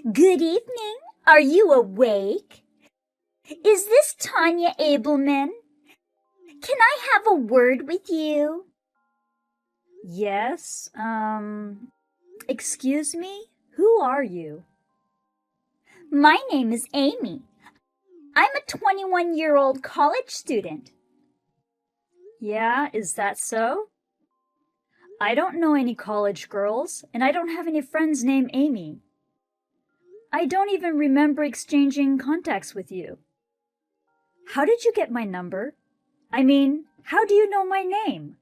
Good evening. Are you awake? Is this Tanya Abelman? Can I have a word with you? Yes, excuse me? Who are you? My name is Amy. I'm a 21-year-old college student. Yeah, is that so? I don't know any college girls, and I don't have any friends named Amy. I don't even remember exchanging contacts with you. How did you get my number? I mean, how do you know my name?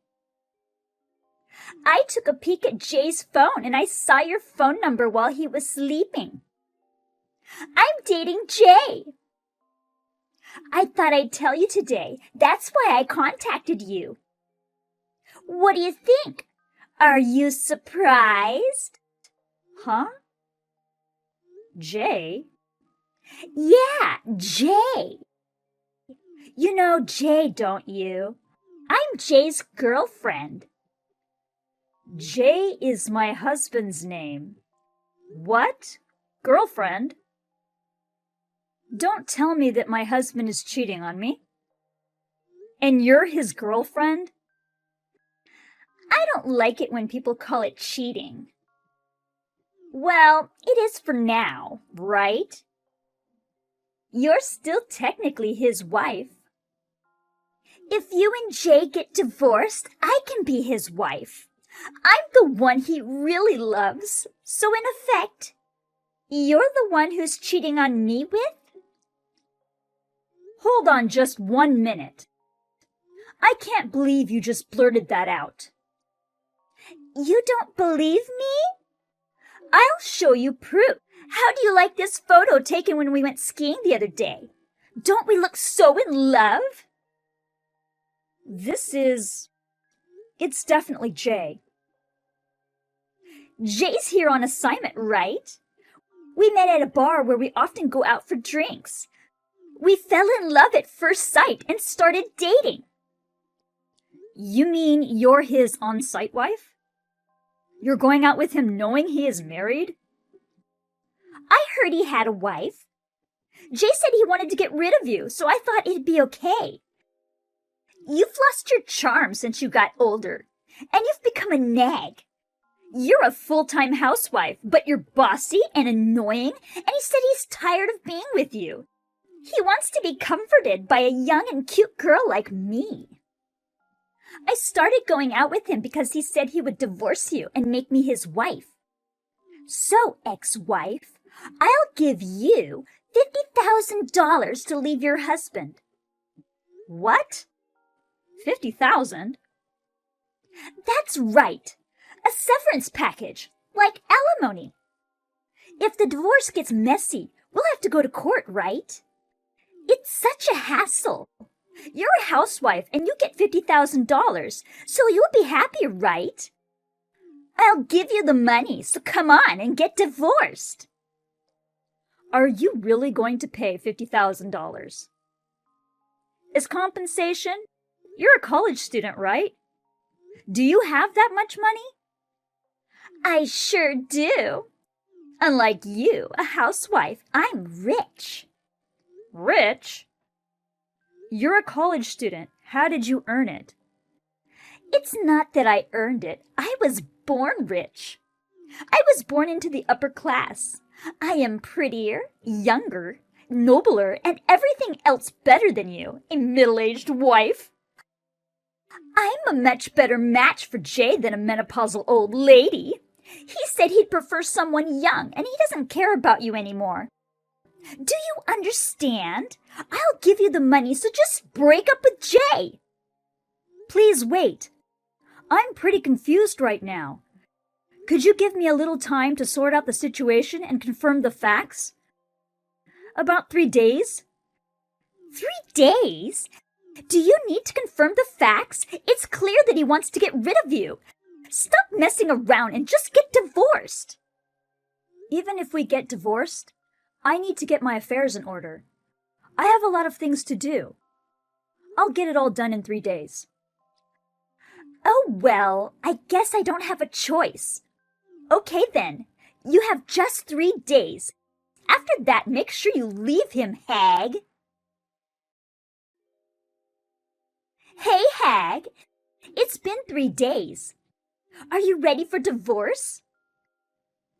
I took a peek at Jay's phone and I saw your phone number while he was sleeping. I'm dating Jay. I thought I'd tell you today. That's why I contacted you. What do you think? Are you surprised? Huh? Jay? Yeah, Jay. You know Jay, don't you? I'm Jay's girlfriend. Jay is my husband's name. What? Girlfriend? Don't tell me that my husband is cheating on me. And you're his girlfriend? I don't like it when people call it cheating. Well, it is for now, right? You're still technically his wife. If you and Jay get divorced, I can be his wife. I'm the one he really loves. So in effect, you're the one who's cheating on me with? Hold on just 1 minute. I can't believe you just blurted that out. You don't believe me? I'll show you proof. How do you like this photo taken when we went skiing the other day? Don't we look so in love? It's definitely Jay. Jay's here on assignment, right? We met at a bar where we often go out for drinks. We fell in love at first sight and started dating. You mean you're his on-site wife? You're going out with him knowing he is married? I heard he had a wife. Jay said he wanted to get rid of you, so I thought it'd be okay. You've lost your charm since you got older, and you've become a nag. You're a full-time housewife, but you're bossy and annoying, and he said he's tired of being with you. He wants to be comforted by a young and cute girl like me. I started going out with him because he said he would divorce you and make me his wife. So, ex-wife, I'll give you $50,000 to leave your husband. What? 50,000? That's right. A severance package, like alimony. If the divorce gets messy, we'll have to go to court, right? It's such a hassle. You're a housewife and you get $50,000, so you'll be happy, right? I'll give you the money, so come on and get divorced. Are you really going to pay $50,000? As compensation? You're a college student, right? Do you have that much money? I sure do. Unlike you, a housewife, I'm rich. Rich? You're a college student. How did you earn it? It's not that I earned it. I was born rich. I was born into the upper class. I am prettier, younger, nobler, and everything else better than you, a middle-aged wife. I'm a much better match for Jay than a menopausal old lady. He said he'd prefer someone young, and he doesn't care about you anymore. Do you understand? I'll give you the money, so just break up with Jay. Please wait. I'm pretty confused right now. Could you give me a little time to sort out the situation and confirm the facts? About 3 days? 3 days? Do you need to confirm the facts? It's clear that he wants to get rid of you. Stop messing around and just get divorced. Even if we get divorced, I need to get my affairs in order. I have a lot of things to do. I'll get it all done in 3 days. Oh, well, I guess I don't have a choice. Okay then, you have just 3 days. After that, make sure you leave him, hag. Hey, hag. It's been 3 days. Are you ready for divorce?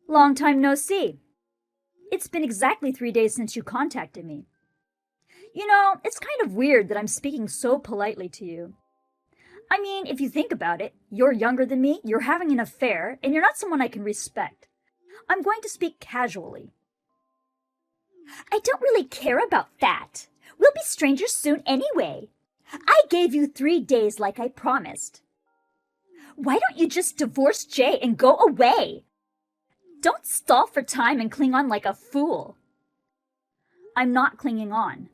Long time no see. It's been exactly 3 days since you contacted me. You know, it's kind of weird that I'm speaking so politely to you. I mean, if you think about it, you're younger than me, you're having an affair, and you're not someone I can respect. I'm going to speak casually. I don't really care about that. We'll be strangers soon anyway. I gave you 3 days like I promised. Why don't you just divorce Jay and go away? Don't stall for time and cling on like a fool. I'm not clinging on.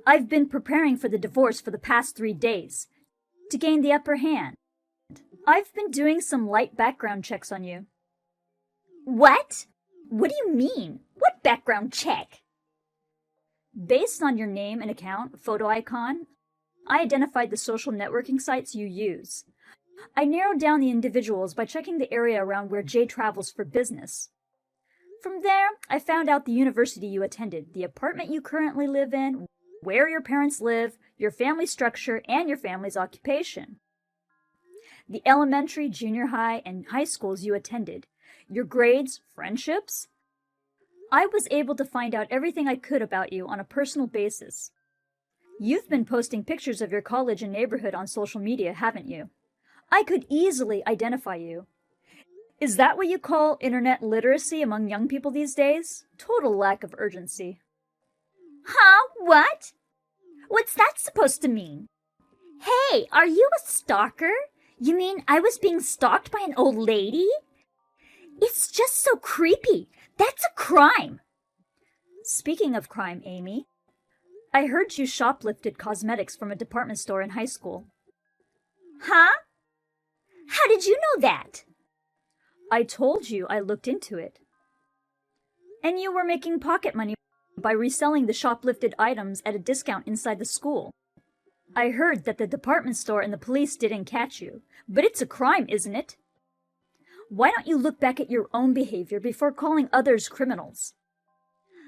I've been preparing for the divorce for the past 3 days to gain the upper hand. I've been doing some light background checks on you. What? What do you mean? What background check? Based on your name and account, photo icon, I identified the social networking sites you use. I narrowed down the individuals by checking the area around where Jay travels for business. From there, I found out the university you attended, the apartment you currently live in, where your parents live, your family structure, and your family's occupation. The elementary, junior high, and high schools you attended, your grades, friendships. I was able to find out everything I could about you on a personal basis. You've been posting pictures of your college and neighborhood on social media, haven't you? I could easily identify you. Is that what you call internet literacy among young people these days? Total lack of urgency. Huh? What? What's that supposed to mean? Hey, are you a stalker? You mean I was being stalked by an old lady? It's just so creepy. That's a crime. Speaking of crime, Amy, I heard you shoplifted cosmetics from a department store in high school. Huh? How did you know that? I told you I looked into it. And you were making pocket money by reselling the shoplifted items at a discount inside the school. I heard that the department store and the police didn't catch you, but it's a crime, isn't it? Why don't you look back at your own behavior before calling others criminals?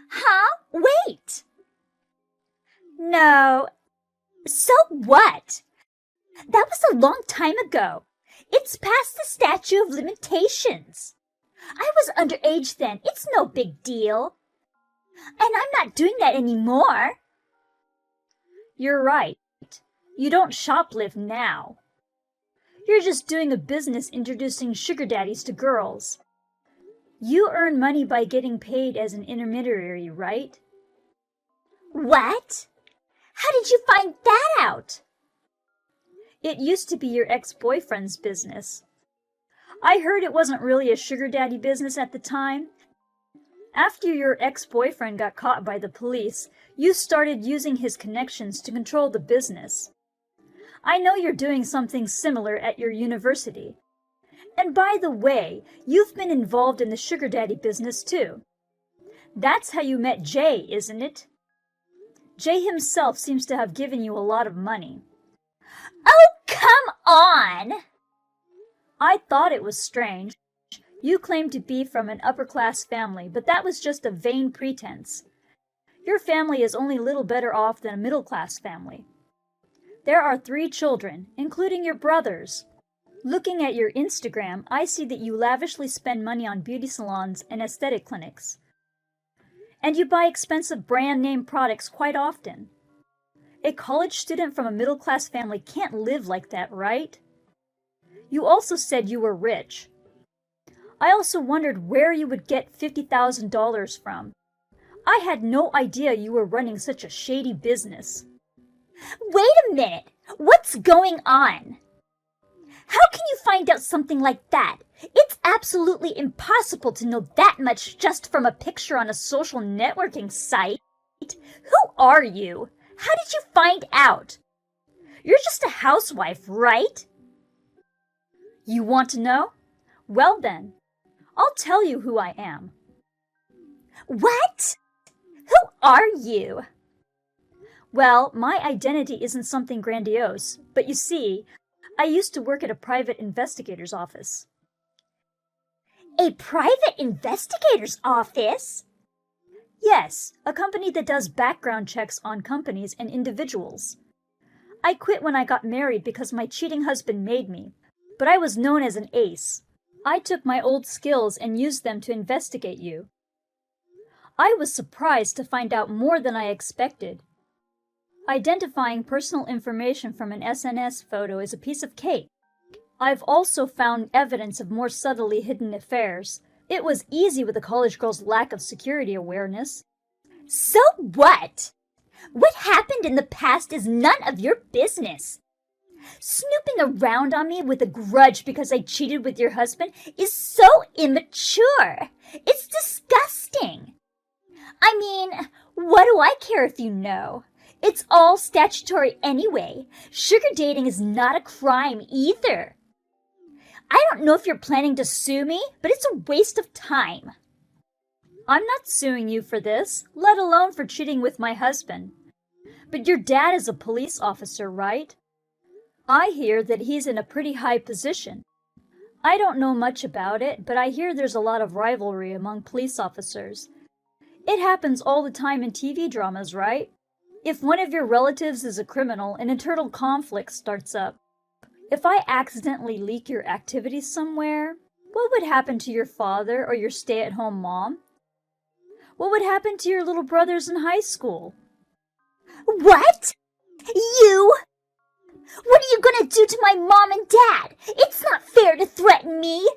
Huh? Wait! No. So what? That was a long time ago. It's past the statute of limitations. I was underage then. It's no big deal. And I'm not doing that anymore. You're right. You don't shoplift now. You're just doing a business introducing sugar daddies to girls. You earn money by getting paid as an intermediary, right? What? How did you find that out? It used to be your ex-boyfriend's business. I heard it wasn't really a sugar daddy business at the time. After your ex-boyfriend got caught by the police, you started using his connections to control the business. I know you're doing something similar at your university. And by the way, you've been involved in the sugar daddy business too. That's how you met Jay, isn't it? Jay himself seems to have given you a lot of money. Oh, come on! I thought it was strange. You claimed to be from an upper-class family, but that was just a vain pretense. Your family is only a little better off than a middle-class family. There are 3 children, including your brothers. Looking at your Instagram, I see that you lavishly spend money on beauty salons and aesthetic clinics. And you buy expensive brand-name products quite often. A college student from a middle-class family can't live like that, right? You also said you were rich. I also wondered where you would get $50,000 from. I had no idea you were running such a shady business. Wait a minute! What's going on? How can you find out something like that? It's absolutely impossible to know that much just from a picture on a social networking site. Who are you? How did you find out? You're just a housewife, right? You want to know? Well then, I'll tell you who I am. What? Who are you? Well, my identity isn't something grandiose, but you see, I used to work at a private investigator's office. A private investigator's office? Yes, a company that does background checks on companies and individuals. I quit when I got married because my cheating husband made me, but I was known as an ace. I took my old skills and used them to investigate you. I was surprised to find out more than I expected. Identifying personal information from an SNS photo is a piece of cake. I've also found evidence of more subtly hidden affairs. It was easy with a college girl's lack of security awareness. So what? What happened in the past is none of your business. Snooping around on me with a grudge because I cheated with your husband is so immature. It's disgusting. I mean, what do I care if you know? It's all statutory anyway. Sugar dating is not a crime either. I don't know if you're planning to sue me, but it's a waste of time. I'm not suing you for this, let alone for cheating with my husband. But your dad is a police officer, right? I hear that he's in a pretty high position. I don't know much about it, but I hear there's a lot of rivalry among police officers. It happens all the time in TV dramas, right? If one of your relatives is a criminal, an internal conflict starts up. If I accidentally leak your activities somewhere, what would happen to your father or your stay-at-home mom? What would happen to your little brothers in high school? What? You? What are you gonna do to my mom and dad? It's not fair to threaten me.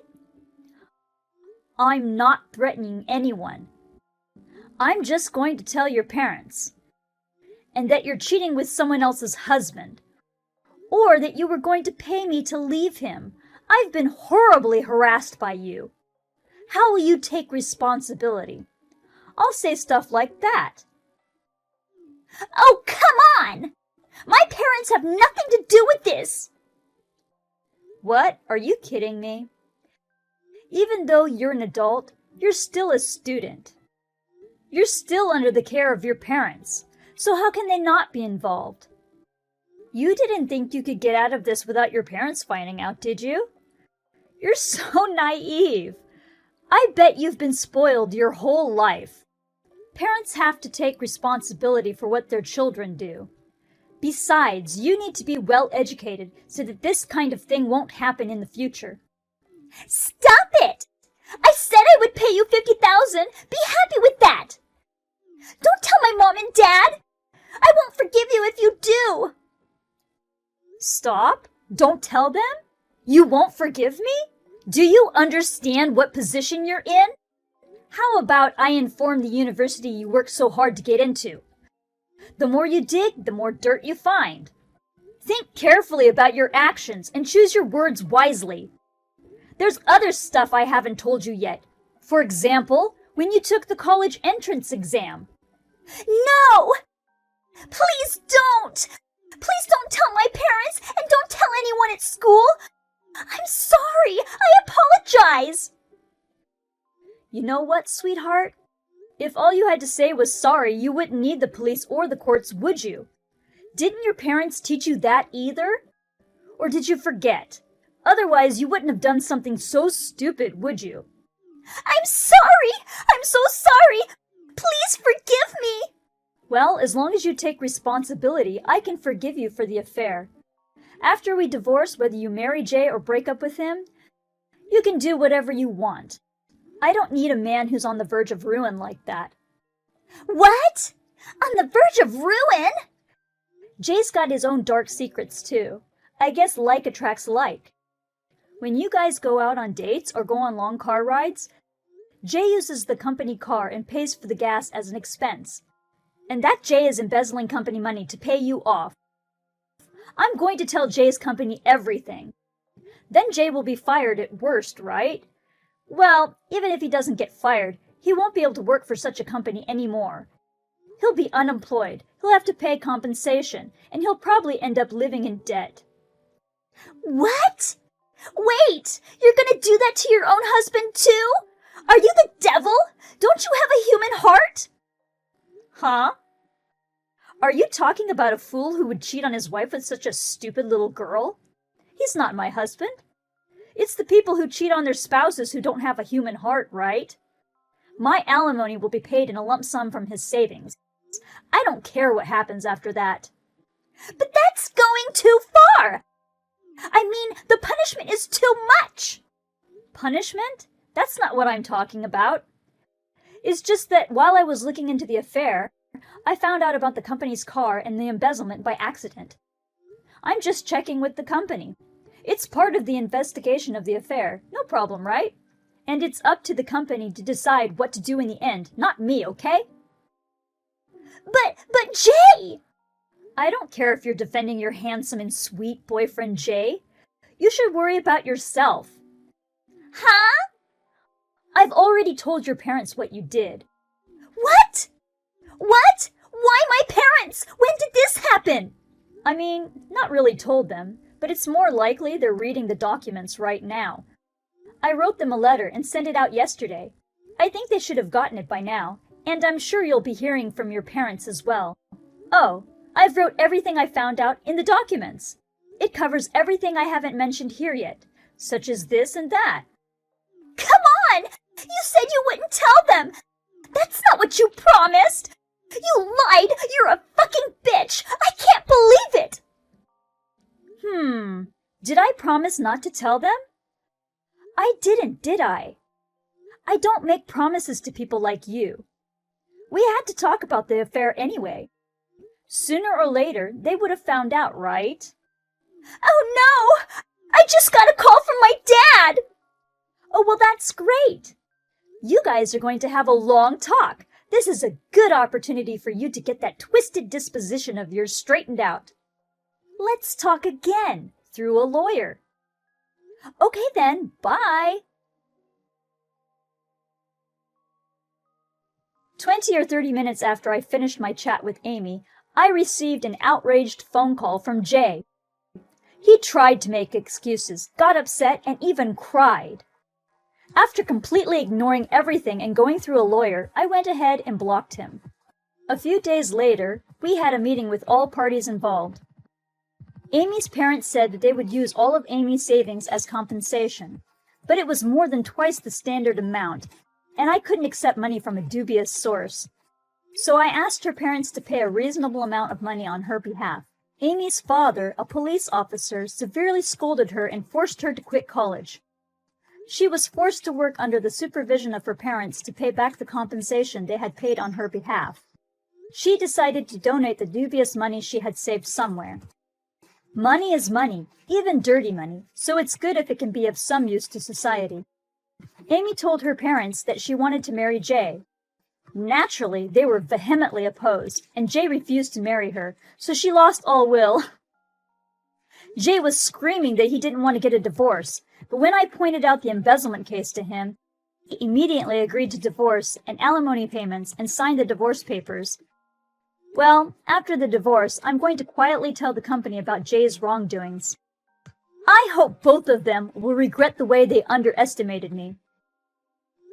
I'm not threatening anyone. I'm just going to tell your parents. And that you're cheating with someone else's husband. Or that you were going to pay me to leave him. I've been horribly harassed by you. How will you take responsibility? I'll say stuff like that. Oh, come on! My parents have nothing to do with this. What? Are you kidding me? Even though you're an adult, you're still a student. You're still under the care of your parents, so how can they not be involved? You didn't think you could get out of this without your parents finding out, did you? You're so naive. I bet you've been spoiled your whole life. Parents have to take responsibility for what their children do. Besides, you need to be well educated so that this kind of thing won't happen in the future. Stop it! I said I would pay you $50,000. Be happy with that. Don't tell my mom and dad. I won't forgive you if you do. Stop? Don't tell them? You won't forgive me? Do you understand what position you're in? How about I inform the university you worked so hard to get into? The more you dig, the more dirt you find. Think carefully about your actions and choose your words wisely. There's other stuff I haven't told you yet. For example, when you took the college entrance exam. No! Please don't! Please don't tell my parents and don't tell anyone at school. I'm sorry. I apologize. You know what, sweetheart? If all you had to say was sorry, you wouldn't need the police or the courts, would you? Didn't your parents teach you that either? Or did you forget? Otherwise, you wouldn't have done something so stupid, would you? I'm sorry. I'm so sorry. Please forgive me. Well, as long as you take responsibility, I can forgive you for the affair. After we divorce, whether you marry Jay or break up with him, you can do whatever you want. I don't need a man who's on the verge of ruin like that. What? On the verge of ruin? Jay's got his own dark secrets, too. I guess like attracts like. When you guys go out on dates or go on long car rides, Jay uses the company car and pays for the gas as an expense. And that Jay is embezzling company money to pay you off. I'm going to tell Jay's company everything. Then Jay will be fired at worst, right? Well, even if he doesn't get fired, he won't be able to work for such a company anymore. He'll be unemployed, he'll have to pay compensation, and he'll probably end up living in debt. What? Wait! You're gonna do that to your own husband too? Are you the devil? Don't you have a human heart? Huh? Are you talking about a fool who would cheat on his wife with such a stupid little girl? He's not my husband. It's the people who cheat on their spouses who don't have a human heart, right? My alimony will be paid in a lump sum from his savings. I don't care what happens after that. But that's going too far! I mean, the punishment is too much! Punishment? That's not what I'm talking about. It's just that while I was looking into the affair, I found out about the company's car and the embezzlement by accident. I'm just checking with the company. It's part of the investigation of the affair. No problem, right? And it's up to the company to decide what to do in the end, not me, okay? But Jay! I don't care if you're defending your handsome and sweet boyfriend Jay. You should worry about yourself. Huh? I've already told your parents what you did. What? What? Why my parents? When did this happen? I mean, not really told them, but it's more likely they're reading the documents right now. I wrote them a letter and sent it out yesterday. I think they should have gotten it by now, and I'm sure you'll be hearing from your parents as well. Oh, I've wrote everything I found out in the documents. It covers everything I haven't mentioned here yet, such as this and that. Come on! You said you wouldn't tell them! That's not what you promised! You lied! You're a fucking bitch! I can't believe it! Did I promise not to tell them? I didn't, did I? I don't make promises to people like you. We had to talk about the affair anyway. Sooner or later, they would have found out, right? Oh no! I just got a call from my dad! Oh, well, that's great. You guys are going to have a long talk. This is a good opportunity for you to get that twisted disposition of yours straightened out. Let's talk again, through a lawyer. Okay then, bye. 20 or 30 minutes after I finished my chat with Amy, I received an outraged phone call from Jay. He tried to make excuses, got upset, and even cried. After completely ignoring everything and going through a lawyer, I went ahead and blocked him. A few days later, we had a meeting with all parties involved. Amy's parents said that they would use all of Amy's savings as compensation, but it was more than twice the standard amount, and I couldn't accept money from a dubious source. So I asked her parents to pay a reasonable amount of money on her behalf. Amy's father, a police officer, severely scolded her and forced her to quit college. She was forced to work under the supervision of her parents to pay back the compensation they had paid on her behalf. She decided to donate the dubious money she had saved somewhere. Money is money, even dirty money, so it's good if it can be of some use to society. Amy told her parents that she wanted to marry Jay. Naturally, they were vehemently opposed, and Jay refused to marry her, so she lost all will. Jay was screaming that he didn't want to get a divorce, but when I pointed out the embezzlement case to him, he immediately agreed to divorce and alimony payments and signed the divorce papers. Well, after the divorce, I'm going to quietly tell the company about Jay's wrongdoings. I hope both of them will regret the way they underestimated me.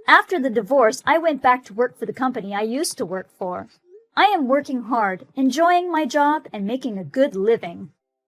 After the divorce, I went back to work for the company I used to work for. I am working hard, enjoying my job, and making a good living.